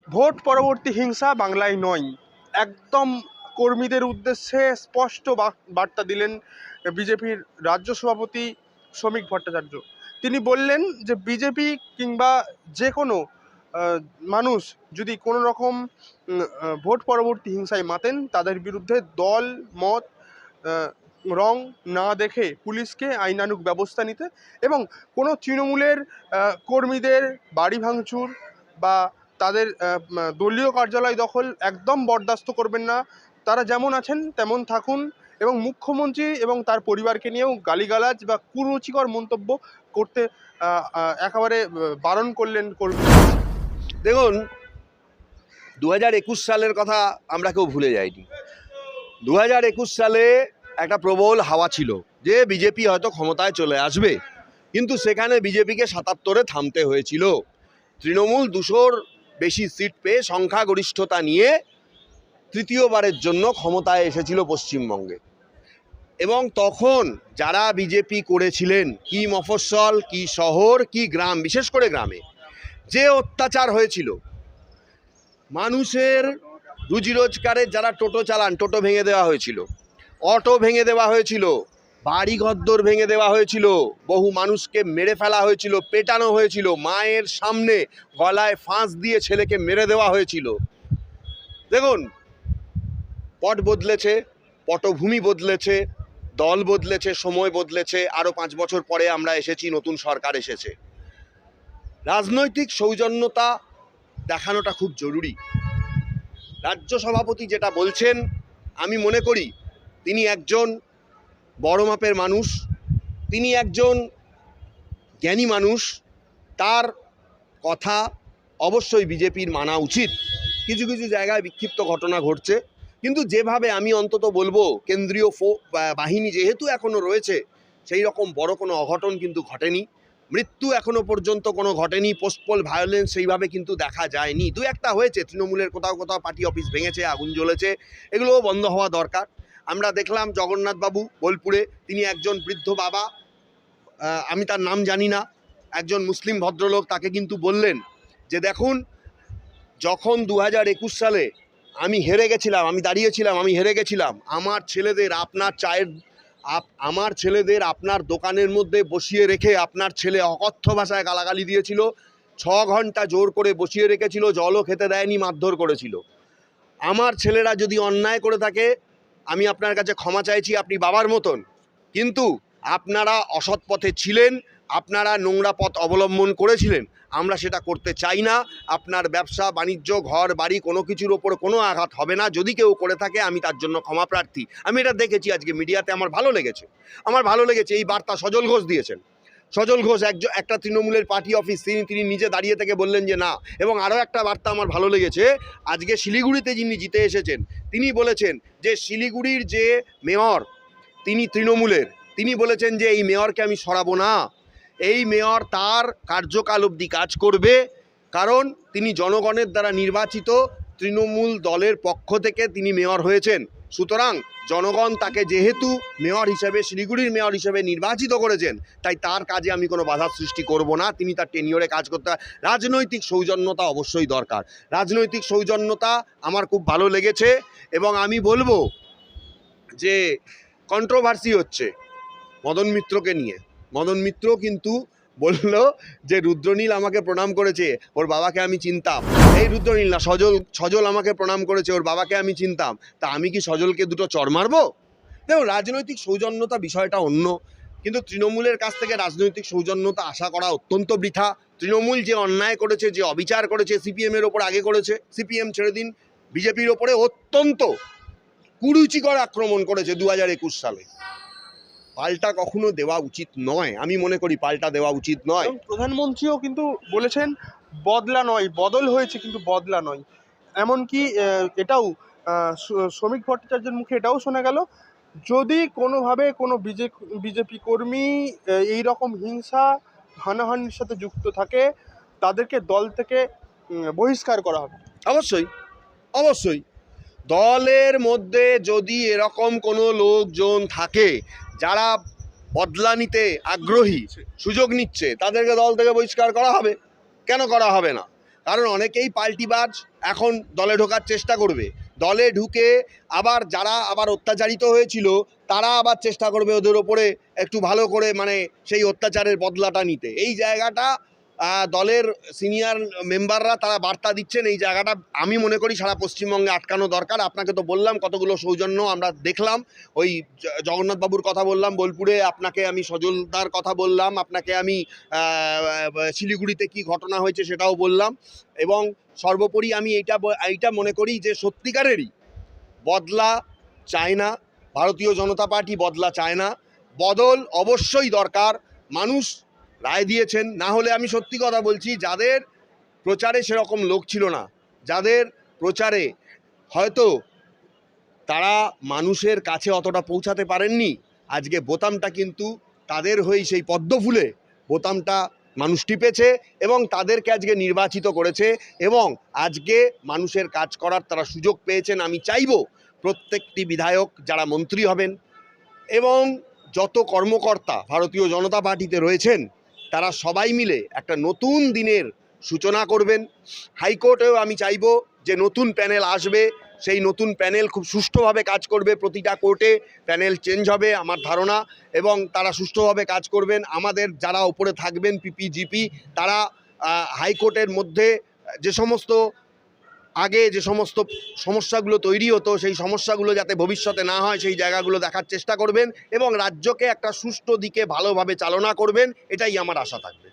Vote পরবর্তী হিংসা বাংলায় নয়, একদম কর্মীদের উদ্দেশ্যে স্পষ্ট বার্তা দিলেন বিজেপির রাজ্য সভাপতি শ্রমিক ভট্টাচার্য। তিনি বললেন যে বিজেপি কিংবা যে কোনো মানুষ যদি কোনো রকম ভোট পরবর্তী হিংসায় মাতেন, তাদের বিরুদ্ধে দল মত রং না দেখে পুলিশকে আইনানুগ ব্যবস্থা নিতে, এবং কোনো তৃণমূলের কর্মীদের বাড়ি ভাঙচুর বা তাদের দলীয় কার্যালয় দখল একদম বরদাস্ত করবেন না। তারা যেমন আছেন তেমন থাকুন, এবং মুখ্যমন্ত্রী এবং তার পরিবারকে নিয়েও গালিগালাজ বা কুরুচিকর মন্তব্য করতে একেবারে বারণ করলেন কর্মী। দেখুন, 2021 সালের কথা আমরা কেউ ভুলে যাইনি। 2021 সালে একটা প্রবল হাওয়া ছিল যে বিজেপি হয়তো ক্ষমতায় চলে আসবে, কিন্তু সেখানে বিজেপিকে 77-এ থামতে হয়েছিল। তৃণমূল 200-র বেশি সিট পেয়ে সংখ্যাগরিষ্ঠতা নিয়ে তৃতীয়বারের জন্য ক্ষমতায় এসেছিল পশ্চিমবঙ্গে। এবং তখন যারা বিজেপি করেছিলেন, কি মফস্বল, কি শহর, কি গ্রাম, বিশেষ করে গ্রামে যে অত্যাচার হয়েছিল, মানুষের রুজি রোজগারের যারা টোটো চালান, টোটো ভেঙে দেওয়া হয়েছিল, অটো ভেঙে দেওয়া হয়েছিল, বাড়ি ঘরদোর ভেঙে দেওয়া হয়েছিল, বহু মানুষকে মেরে ফেলা হয়েছিল, পেটানো হয়েছিল, মায়ের সামনে গলায় ফাঁস দিয়ে ছেলেকে মেরে দেওয়া হয়েছিল। দেখুন, পট বদলেছে, পটভূমি বদলেছে, দল বদলেছে, সময় বদলেছে, আরও 5 বছর পরে আমরা এসেছি, নতুন সরকার এসেছে। রাজনৈতিক সৌজন্যতা দেখানোটা খুব জরুরি। রাজ্য সভাপতি যেটা বলছেন, আমি মনে করি তিনি একজন বড় মাপের মানুষ, তিনি একজন জ্ঞানী মানুষ, তার কথা অবশ্যই বিজেপির মানা উচিত। কিছু কিছু জায়গায় বিক্ষিপ্ত ঘটনা ঘটছে, কিন্তু যেভাবে আমি অন্তত বলবো কেন্দ্রীয় বাহিনী যেহেতু এখনও রয়েছে, সেই রকম বড় কোনো অঘটন কিন্তু ঘটেনি। মৃত্যু এখনো পর্যন্ত কোনো ঘটেনি, পোস্টপোল ভায়োলেন্স সেইভাবে কিন্তু দেখা যায়নি। দু একটা হয়েছে, তৃণমূলের কোথাও কোথাও পার্টি অফিস ভেঙেছে, আগুন জ্বলেছে, এগুলোও বন্ধ হওয়া দরকার। আমরা দেখলাম জগন্নাথবাবু বোলপুরে, তিনি একজন বৃদ্ধ বাবা, আমি তার নাম জানি না, একজন মুসলিম ভদ্রলোক, তাকে কিন্তু বললেন যে দেখুন, যখন 2021 সালে আমি হেরে গেছিলাম, আমি দাঁড়িয়েছিলাম, আমি হেরে গেছিলাম, আমার ছেলেদের আপনার দোকানের মধ্যে বসিয়ে রেখে আপনার ছেলে অকথ্য ভাষায় গালাগালি দিয়েছিল, 6 ঘন্টা জোর করে বসিয়ে রেখেছিল, জলও খেতে দেয়নি, মারধর করেছিল। আমার ছেলেরা যদি অন্যায় করে থাকে, আমি আপনার কাছে ক্ষমা চাইছি, আপনি বাবার মতন, কিন্তু আপনারা অসৎ পথে ছিলেন, আপনারা নোংরা পথ অবলম্বন করেছিলেন, আমরা সেটা করতে চাই না। আপনার ব্যবসা বাণিজ্য, ঘর বাড়ি, কোনো কিছুর ওপর কোনো আঘাত হবে না। যদি কেউ করে থাকে, আমি তার জন্য ক্ষমা প্রার্থী। আমি এটা দেখেছি আজকে মিডিয়াতে, আমার ভালো লেগেছে। এই বার্তা সজল ঘোষ দিয়েছেন। সজল ঘোষ একটা তৃণমূলের পার্টি অফিস, তিনি নিজে দাঁড়িয়ে থেকে বললেন যে না। এবং আরও একটা বার্তা আমার ভালো লেগেছে, আজকে শিলিগুড়িতে যিনি জিতে এসেছেন, তিনি বলেছেন যে শিলিগুড়ির যে মেয়র, তিনি তৃণমূলের, তিনি বলেছেন যে এই মেয়রকে আমি সরাবো না, এই মেয়র তার কার্যকাল অবধি কাজ করবে, কারণ তিনি জনগণের দ্বারা নির্বাচিত, তৃণমূল দলের পক্ষ থেকে তিনি মেয়র হয়েছেন। সুতরাং জনগণ তাকে যেহেতু মেয়র হিসেবে, শিলিগুড়ির মেয়র হিসেবে নির্বাচিত করেছেন, তাই তার কাজে আমি কোনো বাধার সৃষ্টি করব না, তিনি তার টেনিয়রে কাজ করতে। রাজনৈতিক সৌজন্যতা অবশ্যই দরকার, রাজনৈতিক সৌজন্যতা আমার খুব ভালো লেগেছে। এবং আমি বলবো যে কন্ট্রোভার্সি হচ্ছে মদন মিত্রকে নিয়ে। মদন মিত্র কিন্তু বলল যে রুদ্রনীল আমাকে প্রণাম করেছে, ওর বাবাকে আমি চিনতাম। এই রুদ্রনীল না, সজল আমাকে প্রণাম করেছে, ওর বাবাকে আমি চিনতাম। তা আমি কি সজলকে দুটো চড় মারবো? দেখুন, রাজনৈতিক সৌজন্যতা বিষয়টা অন্য, কিন্তু তৃণমূলের কাছ থেকে রাজনৈতিক সৌজন্যতা আশা করা অত্যন্ত বৃথা। তৃণমূল যে অন্যায় করেছে, যে অবিচার করেছে, সিপিএমের ওপর আগে করেছে, সিপিএম ছেড়ে দিন, বিজেপির ওপরে অত্যন্ত কুরুচিকর আক্রমণ করেছে 2021 সালে। পাল্টা কখনো দেওয়া উচিত নয়, আমি মনে করি পাল্টা দেওয়া উচিত নয়। প্রধানমন্ত্রীও কিন্তু বলেছেন বদলা নয়, বদল হয়েছে কিন্তু বদলা নয়। এমনকি এটাও শ্রমিক ভট্টাচার্যের মুখে এটাও শোনা গেল, যদি কোনোভাবে কোনো বিজেপি কর্মী এই রকম হিংসা হানাহানির সাথে যুক্ত থাকে, তাদেরকে দল থেকে বহিষ্কার করা হবে। অবশ্যই দলের মধ্যে যদি এরকম কোনো লোকজন থাকে যারা বদলা নিতে আগ্রহী, সুযোগ নিচ্ছে, তাদেরকে দল থেকে বহিষ্কার করা হবে। কেন করা হবে না? কারণ অনেকেই পাল্টিবাজ, এখন দলে ঢোকার চেষ্টা করবে। দলে ঢুকে আবার যারা আবার অত্যাচারিত হয়েছিল তারা আবার চেষ্টা করবে ওদের ওপরে একটু ভালো করে মানে সেই অত্যাচারের বদলাটা নিতে। এই জায়গাটা দলের সিনিয়র মেম্বাররা তারা বার্তা দিচ্ছেন, এই জায়গাটা আমি মনে করি সারা পশ্চিমবঙ্গে আটকানো দরকার। আপনাকে তো বললাম কতগুলো সৌজন্য আমরা দেখলাম, ওই জগন্নাথবাবুর কথা বললাম বোলপুরে, আপনাকে আমি সজলদার কথা বললাম, আপনাকে আমি শিলিগুড়িতে কি ঘটনা হয়েছে সেটাও বললাম। এবং সর্বোপরি আমি এইটা মনে করি যে সত্যিকারেরই বদলা চায় না ভারতীয় জনতা পার্টি, বদলা চায় না, বদল অবশ্যই দরকার। মানুষ রায় দিয়েছেন। না হলে আমি সত্যি কথা বলছি, যাদের প্রচারে সেরকম লোক ছিল না, যাদের প্রচারে হয়তো তারা মানুষের কাছে অতটা পৌঁছাতে পারেননি, আজকে বোতামটা কিন্তু তাদের হয়েই সেই পদ্ম ফুলে বোতামটা মানুষ টিপেছে এবং তাদেরকে আজকে নির্বাচিত করেছে এবং আজকে মানুষের কাজ করার তারা সুযোগ পেয়েছেন। আমি চাইবো প্রত্যেকটি বিধায়ক যারা মন্ত্রী হবেন এবং যত কর্মকর্তা ভারতীয় জনতা পার্টিতে রয়েছেন তারা সবাই মিলে একটা নতুন দিনের সূচনা করবেন। হাইকোর্টেও আমি চাইবো যে নতুন প্যানেল আসবে, সেই নতুন প্যানেল খুব সুষ্ঠুভাবে কাজ করবে। প্রতিটা কোর্টে প্যানেল চেঞ্জ হবে আমার ধারণা, এবং তারা সুষ্ঠুভাবে কাজ করবেন। আমাদের যারা উপরে থাকবেন পিপিজিপি, তারা হাইকোর্টের মধ্যে যে সমস্ত আগে যে সমস্ত সমস্যাগুলো তৈরি হতো সেই সমস্যাগুলো যাতে ভবিষ্যতে না হয় সেই জায়গাগুলো দেখার চেষ্টা করবেন এবং রাজ্যকে একটা সুষ্ঠু দিকে ভালোভাবে চালনা করবেন, এটাই আমার আশা থাকবে।